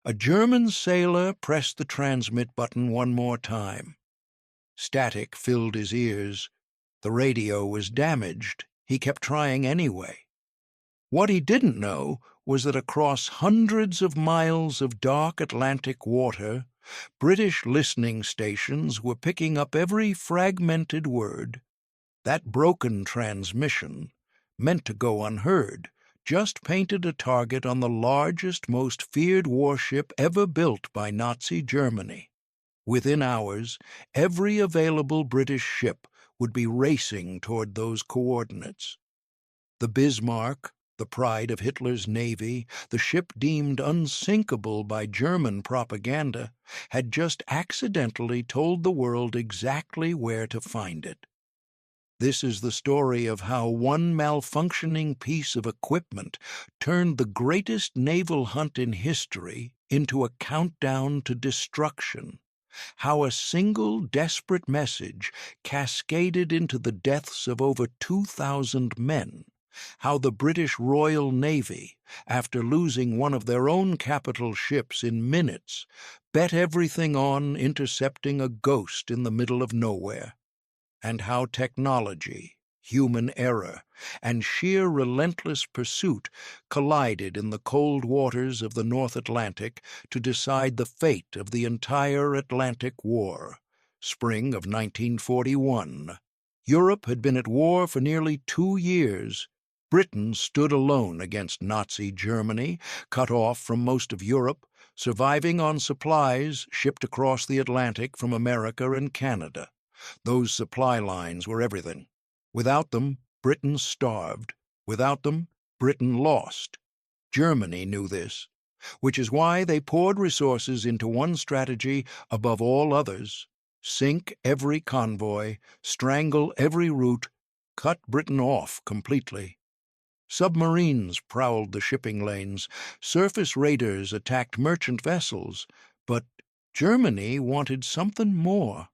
A German sailor pressed the transmit button one more time. Static filled his ears. The radio was damaged. He kept trying anyway. What he didn't know was that across hundreds of miles of dark Atlantic water, British listening stations were picking up every fragmented word. That broken transmission, meant to go unheard, just painted a target on the largest, most feared warship ever built by Nazi Germany. Within hours, every available British ship would be racing toward those coordinates. The Bismarck, the pride of Hitler's navy, the ship deemed unsinkable by German propaganda, had just accidentally told the world exactly where to find it. This is the story of how one malfunctioning piece of equipment turned the greatest naval hunt in history into a countdown to destruction. How a single desperate message cascaded into the deaths of over 2,000 men. How the British Royal Navy, after losing one of their own capital ships in minutes, bet everything on intercepting a ghost in the middle of nowhere. And how technology, human error, and sheer relentless pursuit collided in the cold waters of the North Atlantic to decide the fate of the entire Atlantic War, spring of 1941. Europe had been at war for nearly 2 years. Britain stood alone against Nazi Germany, cut off from most of Europe, surviving on supplies shipped across the Atlantic from America and Canada. Those supply lines were everything. Without them, Britain starved. Without them, Britain lost. Germany knew this, which is why they poured resources into one strategy above all others: sink every convoy, strangle every route, cut Britain off completely. Submarines prowled the shipping lanes, surface raiders attacked merchant vessels, but Germany wanted something more.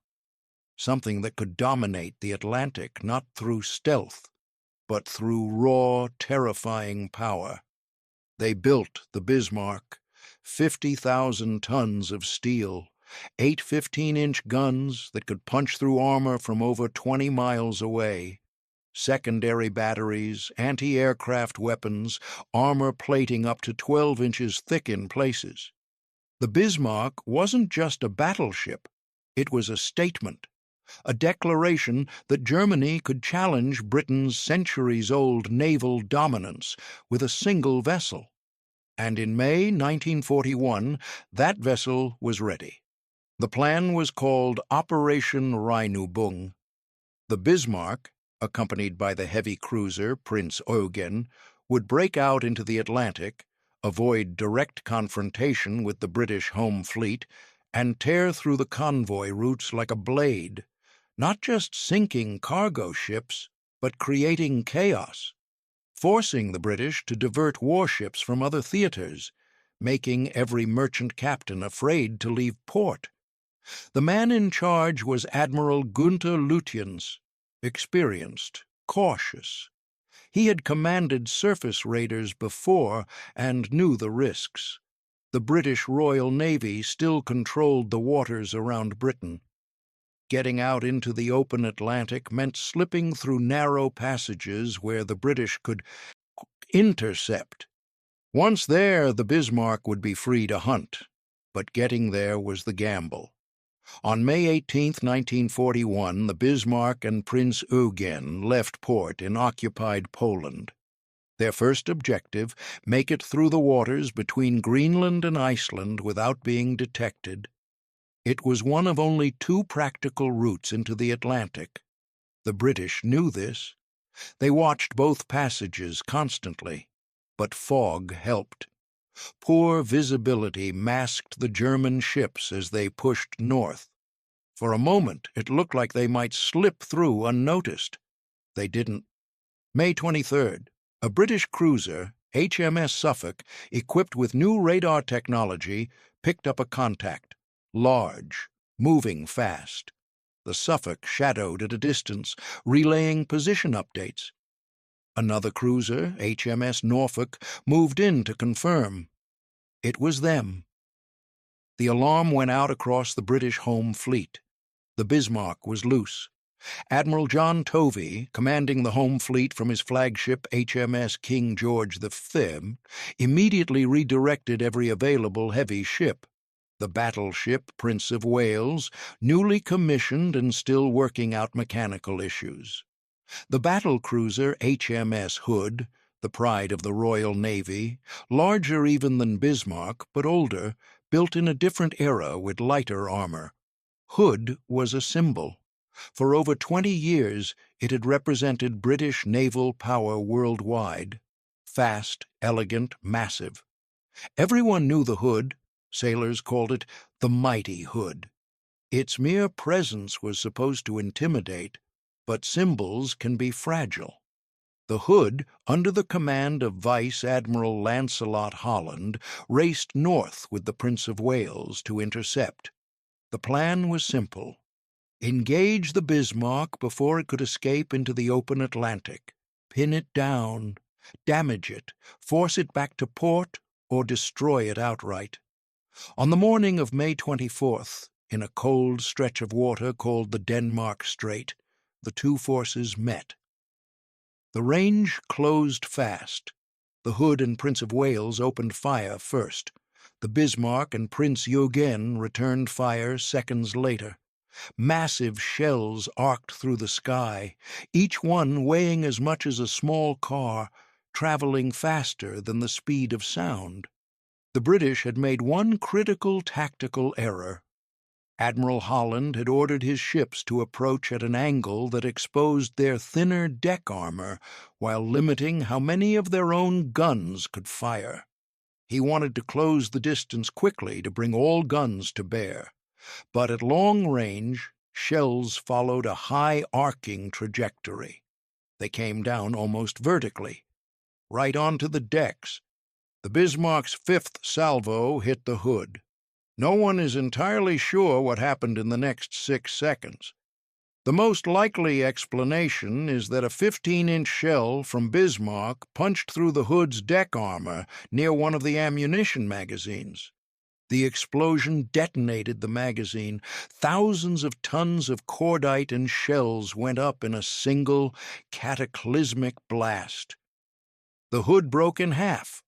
Something that could dominate the Atlantic not through stealth, but through raw, terrifying power. They built the Bismarck, 50,000 tons of steel, 8 15-inch guns that could punch through armor from over 20 miles away, secondary batteries, anti-aircraft weapons, armor plating up to 12 inches thick in places. The Bismarck wasn't just a battleship, it was a statement. A declaration that Germany could challenge Britain's centuries-old naval dominance with a single vessel. And in May 1941, that vessel was ready. The plan was called Operation Rheinübung. The Bismarck, accompanied by the heavy cruiser Prinz Eugen, would break out into the Atlantic, avoid direct confrontation with the British home fleet, and tear through the convoy routes like a blade, not just sinking cargo ships, but creating chaos, forcing the British to divert warships from other theaters, making every merchant captain afraid to leave port. The man in charge was Admiral Günther Lutyens, experienced, cautious. He had commanded surface raiders before and knew the risks. The British Royal Navy still controlled the waters around Britain. Getting out into the open Atlantic meant slipping through narrow passages where the British could intercept. Once there, the Bismarck would be free to hunt, but getting there was the gamble. On May 18, 1941, the Bismarck and Prinz Eugen left port in occupied Poland. Their first objective, make it through the waters between Greenland and Iceland without being detected. It was one of only 2 practical routes into the Atlantic. The British knew this. They watched both passages constantly, but fog helped. Poor visibility masked the German ships as they pushed north. For a moment, it looked like they might slip through unnoticed. They didn't. May 23rd, a British cruiser, HMS Suffolk, equipped with new radar technology, picked up a contact. Large, moving fast. The Suffolk shadowed at a distance, relaying position updates. Another cruiser, HMS Norfolk, moved in to confirm. It was them. The alarm went out across the British home fleet. The Bismarck was loose. Admiral John Tovey, commanding the home fleet from his flagship HMS King George V, immediately redirected every available heavy ship. The battleship Prince of Wales, newly commissioned and still working out mechanical issues. The battlecruiser HMS Hood, the pride of the Royal Navy, larger even than Bismarck but older, built in a different era with lighter armor. Hood was a symbol. For over 20 years, it had represented British naval power worldwide. Fast, elegant, massive. Everyone knew the Hood. Sailors called it the Mighty Hood. Its mere presence was supposed to intimidate, but symbols can be fragile. The Hood, under the command of Vice Admiral Lancelot Holland, raced north with the Prince of Wales to intercept. The plan was simple. Engage the Bismarck before it could escape into the open Atlantic, pin it down, damage it, force it back to port, or destroy it outright. On the morning of May 24th, in a cold stretch of water called the Denmark Strait, the two forces met. The range closed fast. The Hood and Prince of Wales opened fire first. The Bismarck and Prince Eugen returned fire seconds later. Massive shells arced through the sky, each one weighing as much as a small car, traveling faster than the speed of sound. The British had made one critical tactical error. Admiral Holland had ordered his ships to approach at an angle that exposed their thinner deck armor while limiting how many of their own guns could fire. He wanted to close the distance quickly to bring all guns to bear. But at long range, shells followed a high arcing trajectory. They came down almost vertically, right onto the decks. The Bismarck's fifth salvo hit the Hood. No one is entirely sure what happened in the next 6 seconds. The most likely explanation is that a 15-inch shell from Bismarck punched through the Hood's deck armor near one of the ammunition magazines. The explosion detonated the magazine. Thousands of tons of cordite and shells went up in a single, cataclysmic blast. The Hood broke in half.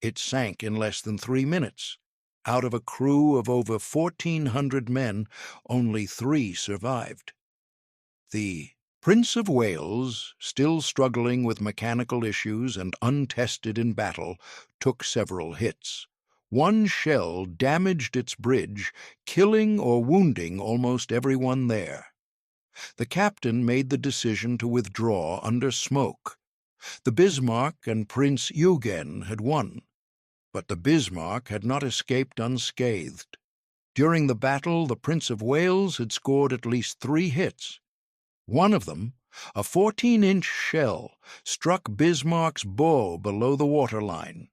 It sank in less than 3 minutes. Out of a crew of over 1,400 men, only 3 survived. The Prince of Wales, still struggling with mechanical issues and untested in battle, took several hits. One shell damaged its bridge, killing or wounding almost everyone there. The captain made the decision to withdraw under smoke. The Bismarck and Prince Eugen had won, but the Bismarck had not escaped unscathed. During the battle, the Prince of Wales had scored at least 3 hits. One of them, a 14-inch shell, struck Bismarck's bow below the waterline.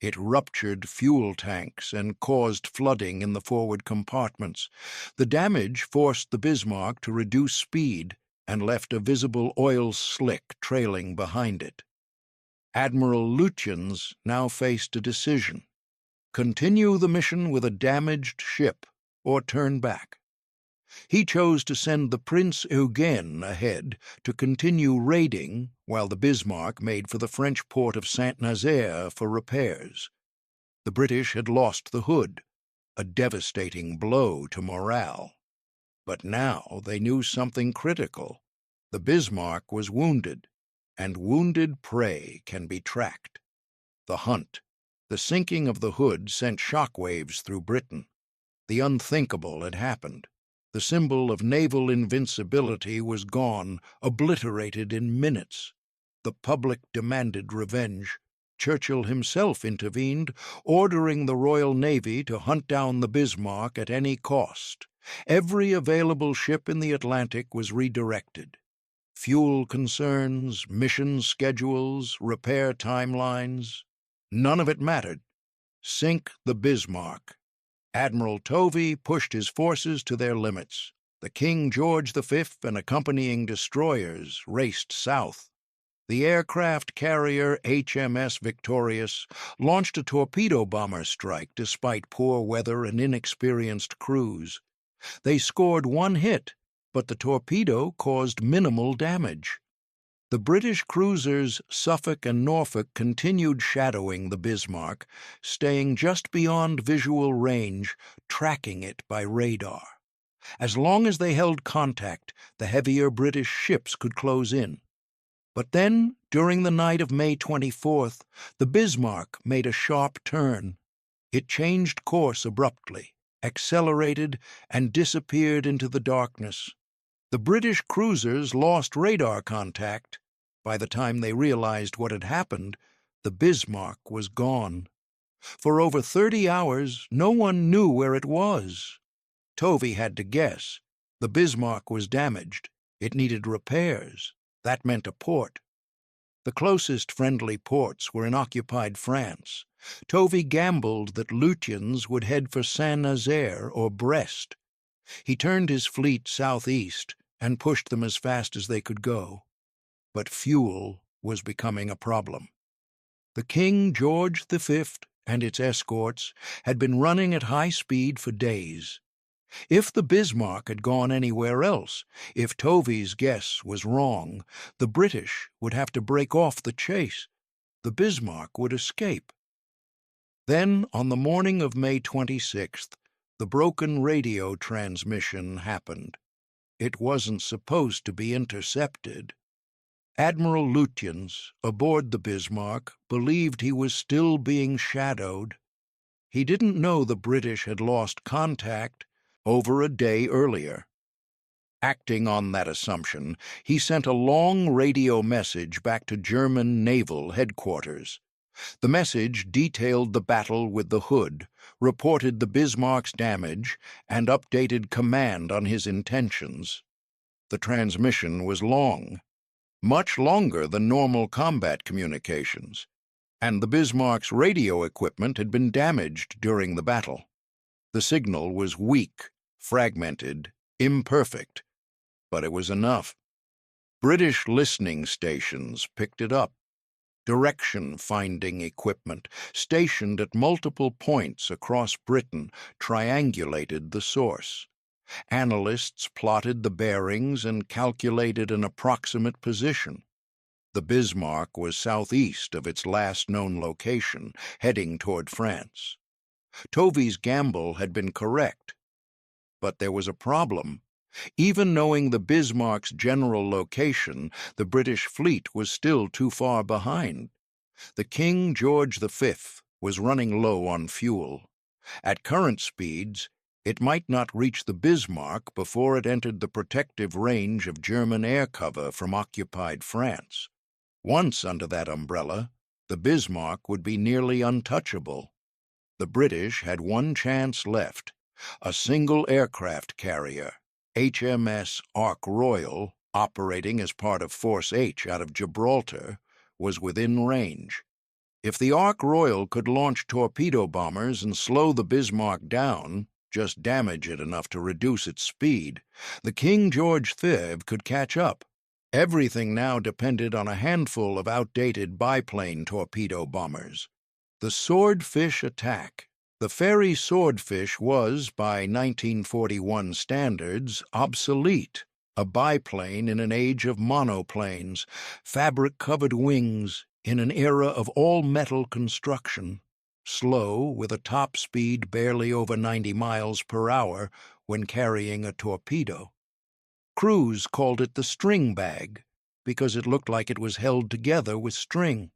It ruptured fuel tanks and caused flooding in the forward compartments. The damage forced the Bismarck to reduce speed and left a visible oil slick trailing behind it. Admiral Lutyens now faced a decision: continue the mission with a damaged ship or turn back. He chose to send the Prince Eugen ahead to continue raiding while the Bismarck made for the French port of Saint-Nazaire for repairs. The British had lost the Hood, a devastating blow to morale. But now they knew something critical. The Bismarck was wounded, and wounded prey can be tracked. The hunt, the sinking of the Hood, sent shockwaves through Britain. The unthinkable had happened. The symbol of naval invincibility was gone, obliterated in minutes. The public demanded revenge. Churchill himself intervened, ordering the Royal Navy to hunt down the Bismarck at any cost. Every available ship in the Atlantic was redirected. Fuel concerns, mission schedules, repair timelines, none of it mattered. Sink the Bismarck. Admiral Tovey pushed his forces to their limits. The King George V and accompanying destroyers raced south. The aircraft carrier HMS Victorious launched a torpedo bomber strike despite poor weather and inexperienced crews. They scored one hit, but the torpedo caused minimal damage. The British cruisers Suffolk and Norfolk continued shadowing the Bismarck, staying just beyond visual range, tracking it by radar. As long as they held contact, the heavier British ships could close in. But then, during the night of May 24th, the Bismarck made a sharp turn. It changed course abruptly, accelerated, and disappeared into the darkness. The British cruisers lost radar contact. By the time they realized what had happened, the Bismarck was gone. For over 30 hours, no one knew where it was. Tovey had to guess. The Bismarck was damaged. It needed repairs. That meant a port. The closest friendly ports were in occupied France. Tovey gambled that Lutyens would head for Saint-Nazaire or Brest. He turned his fleet southeast and pushed them as fast as they could go. But fuel was becoming a problem. The King George V and its escorts had been running at high speed for days. If the Bismarck had gone anywhere else, if Tovey's guess was wrong, the British would have to break off the chase. The Bismarck would escape. Then, on the morning of May 26th, the broken radio transmission happened. It wasn't supposed to be intercepted. Admiral Lutyens, aboard the Bismarck, believed he was still being shadowed. He didn't know the British had lost contact over a day earlier. Acting on that assumption, he sent a long radio message back to German naval headquarters. The message detailed the battle with the Hood, reported the Bismarck's damage, and updated command on his intentions. The transmission was long, much longer than normal combat communications, and the Bismarck's radio equipment had been damaged during the battle. The signal was weak, fragmented, imperfect, but it was enough. British listening stations picked it up. Direction-finding equipment, stationed at multiple points across Britain, triangulated the source. Analysts plotted the bearings and calculated an approximate position. The Bismarck was southeast of its last known location, heading toward France. Tovey's gamble had been correct. But there was a problem. Even knowing the Bismarck's general location, the British fleet was still too far behind. The King George V was running low on fuel. At current speeds, it might not reach the Bismarck before it entered the protective range of German air cover from occupied France. Once under that umbrella, the Bismarck would be nearly untouchable. The British had one chance left. A single aircraft carrier, HMS Ark Royal, operating as part of Force H out of Gibraltar, was within range. If the Ark Royal could launch torpedo bombers and slow the Bismarck down, just damage it enough to reduce its speed, the King George V could catch up. Everything now depended on a handful of outdated biplane torpedo bombers. The Swordfish attack. The Fairey Swordfish was, by 1941 standards, obsolete, a biplane in an age of monoplanes, fabric-covered wings in an era of all-metal construction, slow with a top speed barely over 90 miles per hour when carrying a torpedo. Crews called it the string bag because it looked like it was held together with string.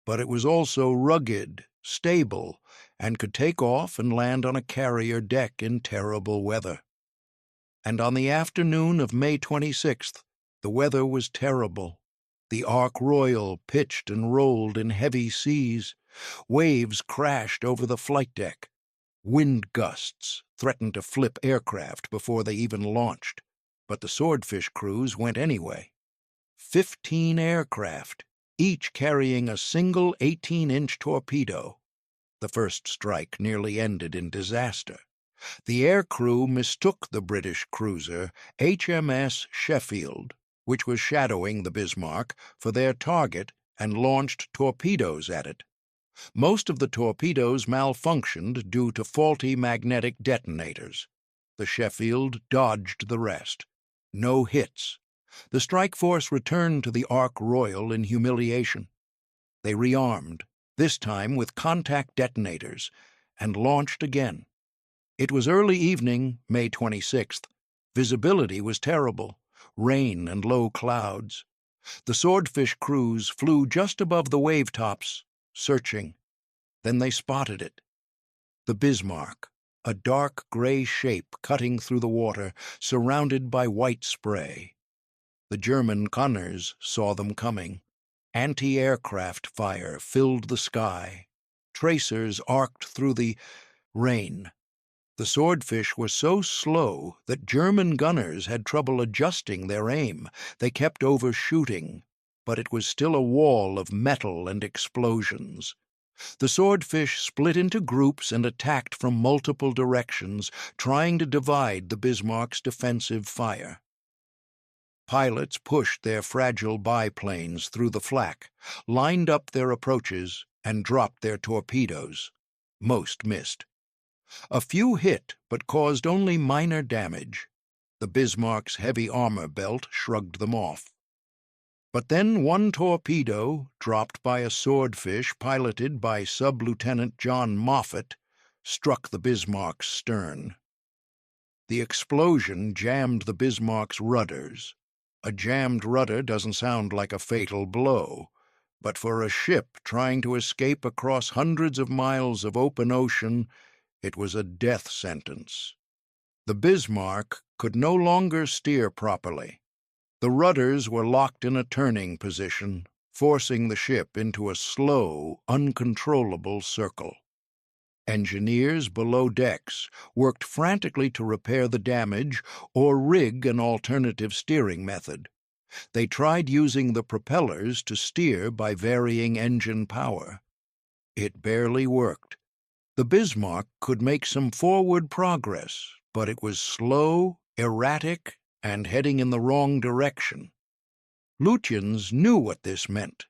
But it was also rugged, stable, and could take off and land on a carrier deck in terrible weather. And on the afternoon of May 26th, the weather was terrible. The Ark Royal pitched and rolled in heavy seas. Waves crashed over the flight deck. Wind gusts threatened to flip aircraft before they even launched. But the Swordfish crews went anyway. 15 aircraft, each carrying a single 18-inch torpedo. The first strike nearly ended in disaster. The aircrew mistook the British cruiser HMS Sheffield, which was shadowing the Bismarck, for their target and launched torpedoes at it. Most of the torpedoes malfunctioned due to faulty magnetic detonators. The Sheffield dodged the rest. No hits. The strike force returned to the Ark Royal in humiliation. They rearmed, this time with contact detonators, and launched again. It was early evening, May 26th. Visibility was terrible, rain and low clouds. The Swordfish crews flew just above the wave tops, searching. Then they spotted it. The Bismarck, a dark gray shape cutting through the water, surrounded by white spray. The German gunners saw them coming. Anti-aircraft fire filled the sky. Tracers arced through the rain. The Swordfish were so slow that German gunners had trouble adjusting their aim. They kept overshooting, but it was still a wall of metal and explosions. The Swordfish split into groups and attacked from multiple directions, trying to divide the Bismarck's defensive fire. Pilots pushed their fragile biplanes through the flak, lined up their approaches, and dropped their torpedoes. Most missed. A few hit, but caused only minor damage. The Bismarck's heavy armor belt shrugged them off. But then one torpedo, dropped by a Swordfish piloted by Sub-Lieutenant John Moffett, struck the Bismarck's stern. The explosion jammed the Bismarck's rudders. A jammed rudder doesn't sound like a fatal blow, but for a ship trying to escape across hundreds of miles of open ocean, it was a death sentence. The Bismarck could no longer steer properly. The rudders were locked in a turning position, forcing the ship into a slow, uncontrollable circle. Engineers below decks worked frantically to repair the damage or rig an alternative steering method. They tried using the propellers to steer by varying engine power. It barely worked. The Bismarck could make some forward progress, but it was slow, erratic, and heading in the wrong direction. Lutyens knew what this meant.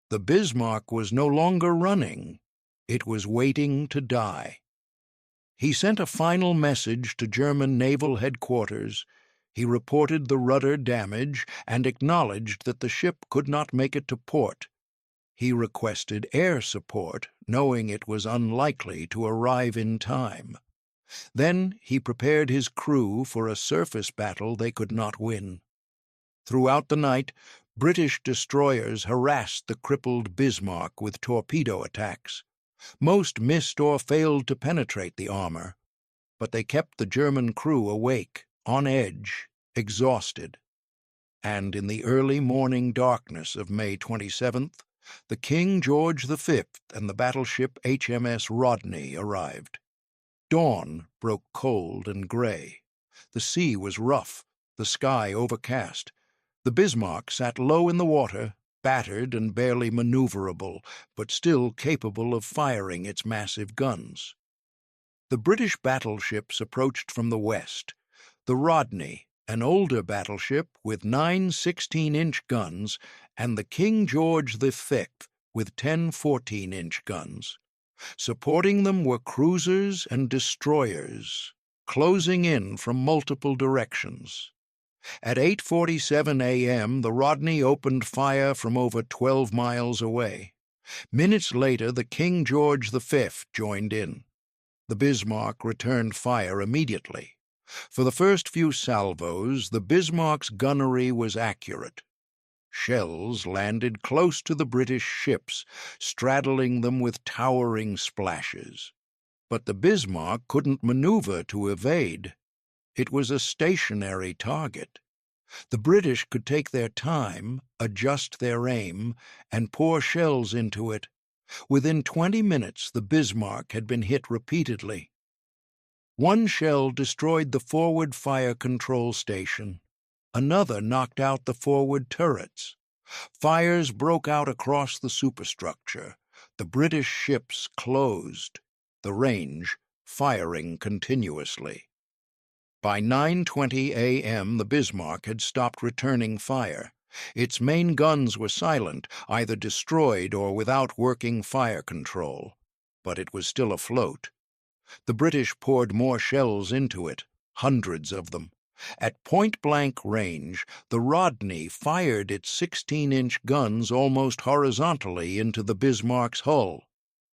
The Bismarck was no longer running. It was waiting to die. He sent a final message to German naval headquarters. He reported the rudder damage and acknowledged that the ship could not make it to port. He requested air support, knowing it was unlikely to arrive in time. Then he prepared his crew for a surface battle they could not win. Throughout the night, British destroyers harassed the crippled Bismarck with torpedo attacks. Most missed or failed to penetrate the armor, but they kept the German crew awake, on edge, exhausted. And in the early morning darkness of May 27th, the King George V and the battleship HMS Rodney arrived. Dawn broke cold and gray. The sea was rough, the sky overcast. The Bismarck sat low in the water, battered and barely maneuverable, but still capable of firing its massive guns. The British battleships approached from the west. The Rodney, an older battleship with 9 16-inch guns, and the King George V with 10 14-inch guns. Supporting them were cruisers and destroyers, closing in from multiple directions. At 8:47 a.m., the Rodney opened fire from over 12 miles away. Minutes later, the King George V joined in. The Bismarck returned fire immediately. For the first few salvos, the Bismarck's gunnery was accurate. Shells landed close to the British ships, straddling them with towering splashes. But the Bismarck couldn't maneuver to evade. It was a stationary target. The British could take their time, adjust their aim, and pour shells into it. Within 20 minutes, the Bismarck had been hit repeatedly. One shell destroyed the forward fire control station. Another knocked out the forward turrets. Fires broke out across the superstructure. The British ships closed. The range firing continuously. By 9:20 a.m., the Bismarck had stopped returning fire. Its main guns were silent, either destroyed or without working fire control. But it was still afloat. The British poured more shells into it, hundreds of them. At point-blank range, the Rodney fired its 16-inch guns almost horizontally into the Bismarck's hull.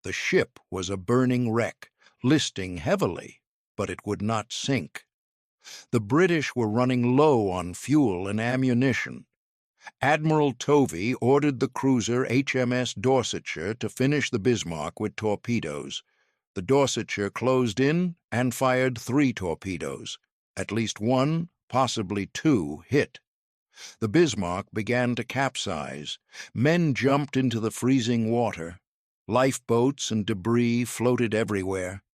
The ship was a burning wreck, listing heavily, but it would not sink. The British were running low on fuel and ammunition. Admiral Tovey ordered the cruiser HMS Dorsetshire to finish the Bismarck with torpedoes. The Dorsetshire closed in and fired 3 torpedoes. At least 1, possibly 2, hit. The Bismarck began to capsize. Men jumped into the freezing water. Lifeboats and debris floated everywhere.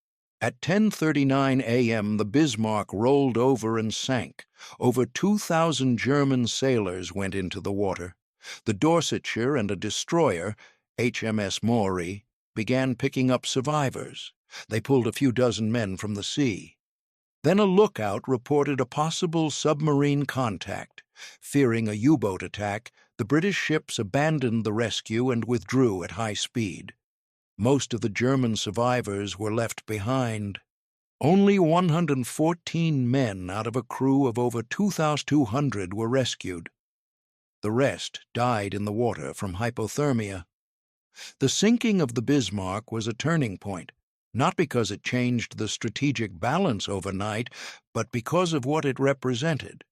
At 10:39 a.m., the Bismarck rolled over and sank. Over 2,000 German sailors went into the water. The Dorsetshire and a destroyer, HMS Maury, began picking up survivors. They pulled a few dozen men from the sea. Then a lookout reported a possible submarine contact. Fearing a U-boat attack, the British ships abandoned the rescue and withdrew at high speed. Most of the German survivors were left behind. Only 114 men out of a crew of over 2,200 were rescued. The rest died in the water from hypothermia. The sinking of the Bismarck was a turning point, not because it changed the strategic balance overnight, but because of what it represented.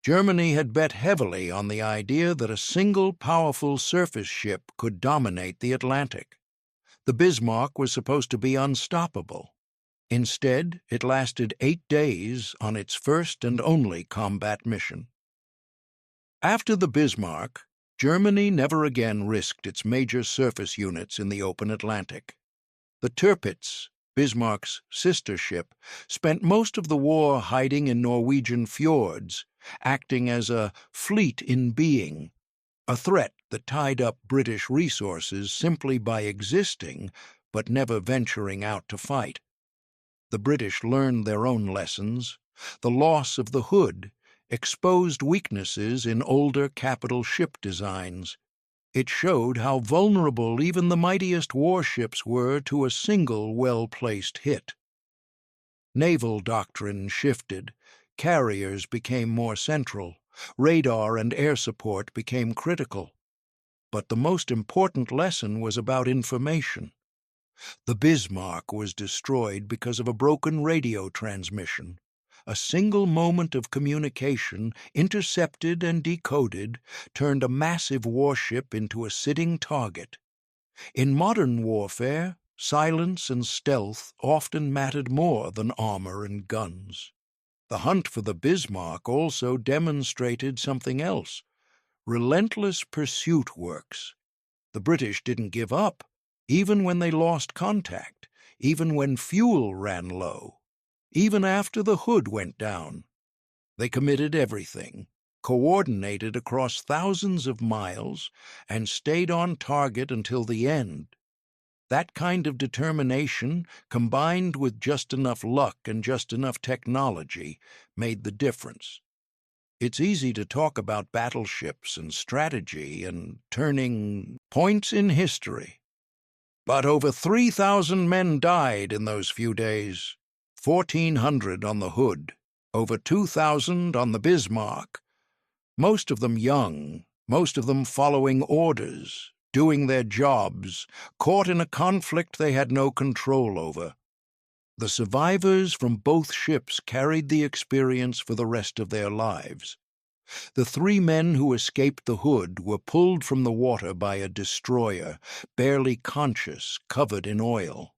Germany had bet heavily on the idea that a single powerful surface ship could dominate the Atlantic. The Bismarck was supposed to be unstoppable. Instead, it lasted 8 days on its first and only combat mission. After the Bismarck, Germany never again risked its major surface units in the open Atlantic. The Tirpitz, Bismarck's sister ship, spent most of the war hiding in Norwegian fjords, acting as a fleet in being, a threat that tied up British resources simply by existing but never venturing out to fight. The British learned their own lessons. The loss of the Hood exposed weaknesses in older capital ship designs. It showed how vulnerable even the mightiest warships were to a single well-placed hit. Naval doctrine shifted. Carriers became more central. Radar and air support became critical. But the most important lesson was about information. The Bismarck was destroyed because of a broken radio transmission. A single moment of communication, intercepted and decoded, turned a massive warship into a sitting target. In modern warfare, silence and stealth often mattered more than armor and guns. The hunt for the Bismarck also demonstrated something else. Relentless pursuit works. The British didn't give up, even when they lost contact, even when fuel ran low, even after the Hood went down. They committed everything, coordinated across thousands of miles, and stayed on target until the end. That kind of determination, combined with just enough luck and just enough technology, made the difference. It's easy to talk about battleships and strategy and turning points in history. But over 3,000 men died in those few days, 1,400 on the Hood, over 2,000 on the Bismarck, most of them young, most of them following orders, doing their jobs, caught in a conflict they had no control over. The survivors from both ships carried the experience for the rest of their lives. The 3 men who escaped the Hood were pulled from the water by a destroyer, barely conscious, covered in oil.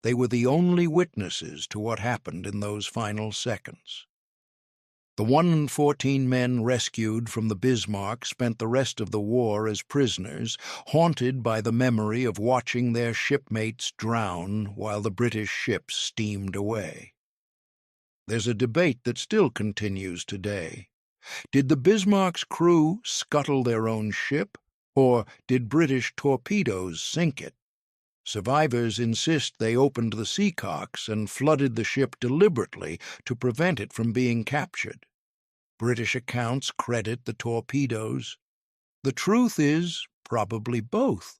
They were the only witnesses to what happened in those final seconds. The 114 men rescued from the Bismarck spent the rest of the war as prisoners, haunted by the memory of watching their shipmates drown while the British ships steamed away. There's a debate that still continues today. Did the Bismarck's crew scuttle their own ship, or did British torpedoes sink it? Survivors insist they opened the seacocks and flooded the ship deliberately to prevent it from being captured. British accounts credit the torpedoes. The truth is probably both.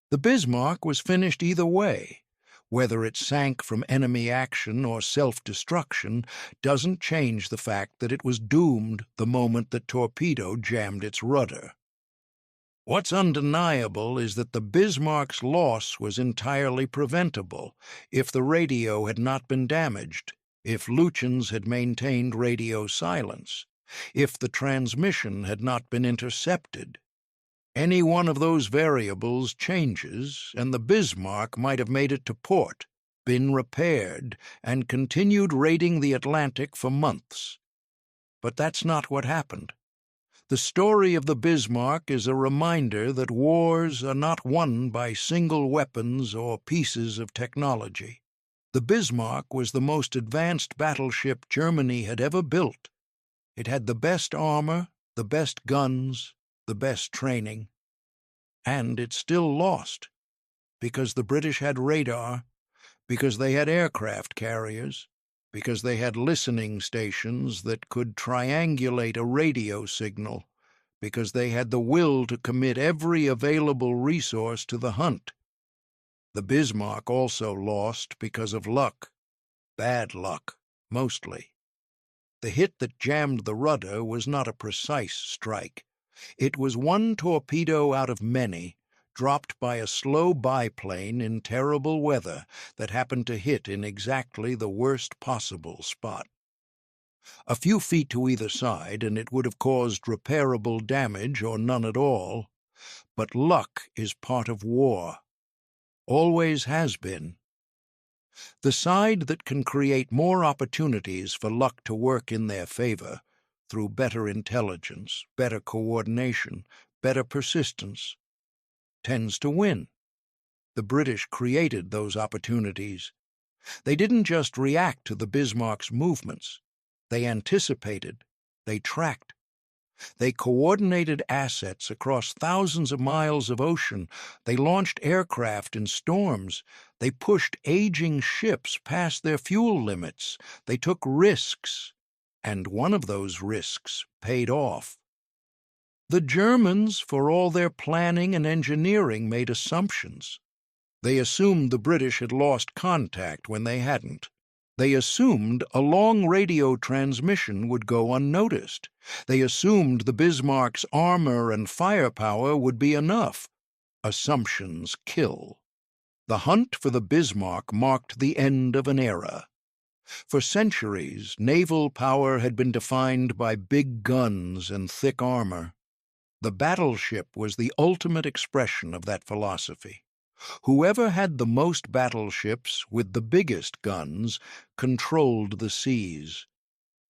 The Bismarck was finished either way. Whether it sank from enemy action or self-destruction doesn't change the fact that it was doomed the moment the torpedo jammed its rudder. What's undeniable is that the Bismarck's loss was entirely preventable if the radio had not been damaged, if Lutyens had maintained radio silence, if the transmission had not been intercepted. Any one of those variables changes, and the Bismarck might have made it to port, been repaired, and continued raiding the Atlantic for months. But that's not what happened. The story of the Bismarck is a reminder that wars are not won by single weapons or pieces of technology. The Bismarck was the most advanced battleship Germany had ever built. It had the best armor, the best guns, the best training. And it still lost, because the British had radar, because they had aircraft carriers, because they had listening stations that could triangulate a radio signal, because they had the will to commit every available resource to the hunt. The Bismarck also lost because of luck. Bad luck, mostly. The hit that jammed the rudder was not a precise strike. It was one torpedo out of many, dropped by a slow biplane in terrible weather that happened to hit in exactly the worst possible spot. A few feet to either side, and it would have caused repairable damage or none at all. But luck is part of war. Always has been. The side that can create more opportunities for luck to work in their favor, through better intelligence, better coordination, better persistence, tends to win. The British created those opportunities. They didn't just react to the Bismarck's movements. They anticipated. They tracked. They coordinated assets across thousands of miles of ocean. They launched aircraft in storms. They pushed aging ships past their fuel limits. They took risks. And one of those risks paid off. The Germans, for all their planning and engineering, made assumptions. They assumed the British had lost contact when they hadn't. They assumed a long radio transmission would go unnoticed. They assumed the Bismarck's armor and firepower would be enough. Assumptions kill. The hunt for the Bismarck marked the end of an era. For centuries, naval power had been defined by big guns and thick armor. The battleship was the ultimate expression of that philosophy. Whoever had the most battleships with the biggest guns controlled the seas.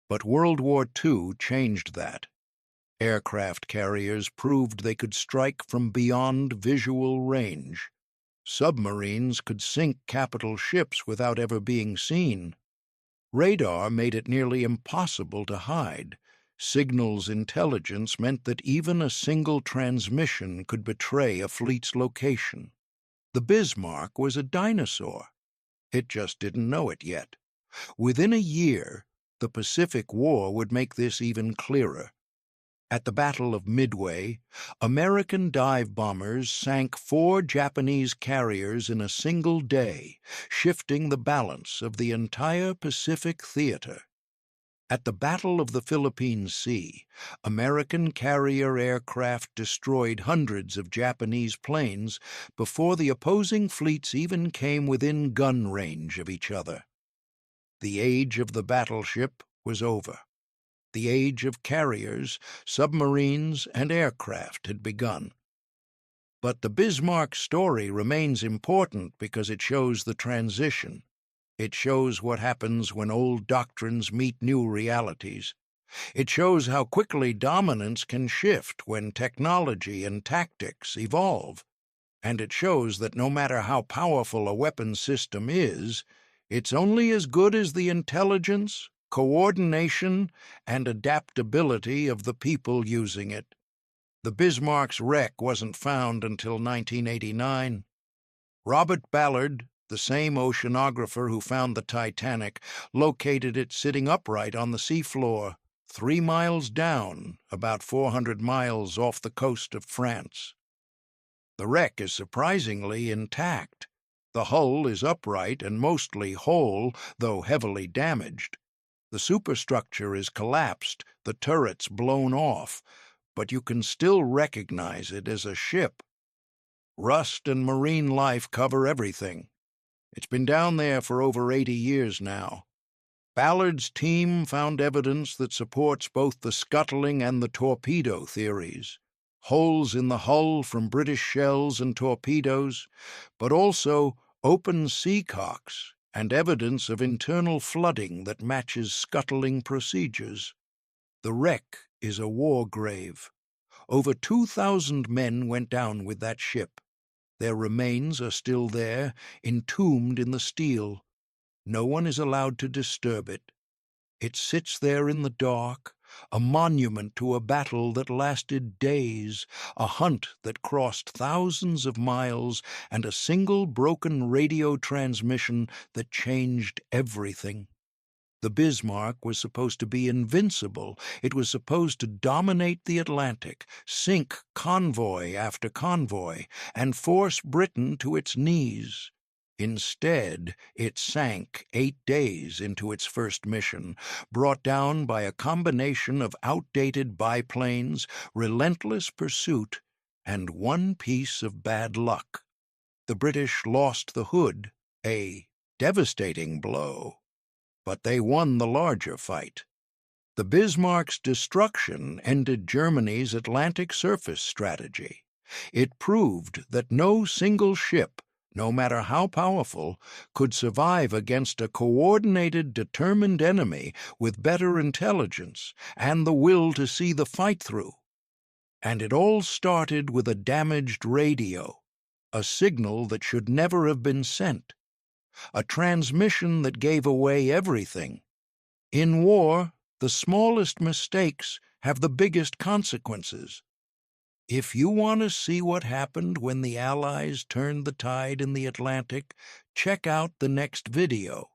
But World War II changed that. Aircraft carriers proved they could strike from beyond visual range. Submarines could sink capital ships without ever being seen. Radar made it nearly impossible to hide. Signals intelligence meant that even a single transmission could betray a fleet's location. The Bismarck was a dinosaur. It just didn't know it yet. Within a year, the Pacific War would make this even clearer. At the Battle of Midway, American dive bombers sank 4 Japanese carriers in a single day, shifting the balance of the entire Pacific theater. At the Battle of the Philippine Sea, American carrier aircraft destroyed hundreds of Japanese planes before the opposing fleets even came within gun range of each other. The age of the battleship was over. The age of carriers, submarines, and aircraft had begun. But the Bismarck story remains important because it shows the transition. It shows what happens when old doctrines meet new realities. It shows how quickly dominance can shift when technology and tactics evolve. And it shows that no matter how powerful a weapon system is, it's only as good as the intelligence, coordination, and adaptability of the people using it. The Bismarck's wreck wasn't found until 1989. Robert Ballard, the same oceanographer who found the Titanic, located it sitting upright on the seafloor, 3 miles down, about 400 miles off the coast of France. The wreck is surprisingly intact. The hull is upright and mostly whole, though heavily damaged. The superstructure is collapsed, the turrets blown off, but you can still recognize it as a ship. Rust and marine life cover everything. It's been down there for over 80 years now. Ballard's team found evidence that supports both the scuttling and the torpedo theories. Holes in the hull from British shells and torpedoes, but also open seacocks and evidence of internal flooding that matches scuttling procedures. The wreck is a war grave. Over 2,000 men went down with that ship. Their remains are still there, entombed in the steel. No one is allowed to disturb it. It sits there in the dark, a monument to a battle that lasted days, a hunt that crossed thousands of miles, and a single broken radio transmission that changed everything. The Bismarck was supposed to be invincible. It was supposed to dominate the Atlantic, sink convoy after convoy, and force Britain to its knees. Instead, it sank 8 days into its first mission, brought down by a combination of outdated biplanes, relentless pursuit, and one piece of bad luck. The British lost the Hood, a devastating blow, but they won the larger fight. The Bismarck's destruction ended Germany's Atlantic surface strategy. It proved that no single ship, no matter how powerful, could survive against a coordinated, determined enemy with better intelligence and the will to see the fight through. And it all started with a damaged radio, a signal that should never have been sent, a transmission that gave away everything. In war, the smallest mistakes have the biggest consequences. If you want to see what happened when the Allies turned the tide in the Atlantic, check out the next video.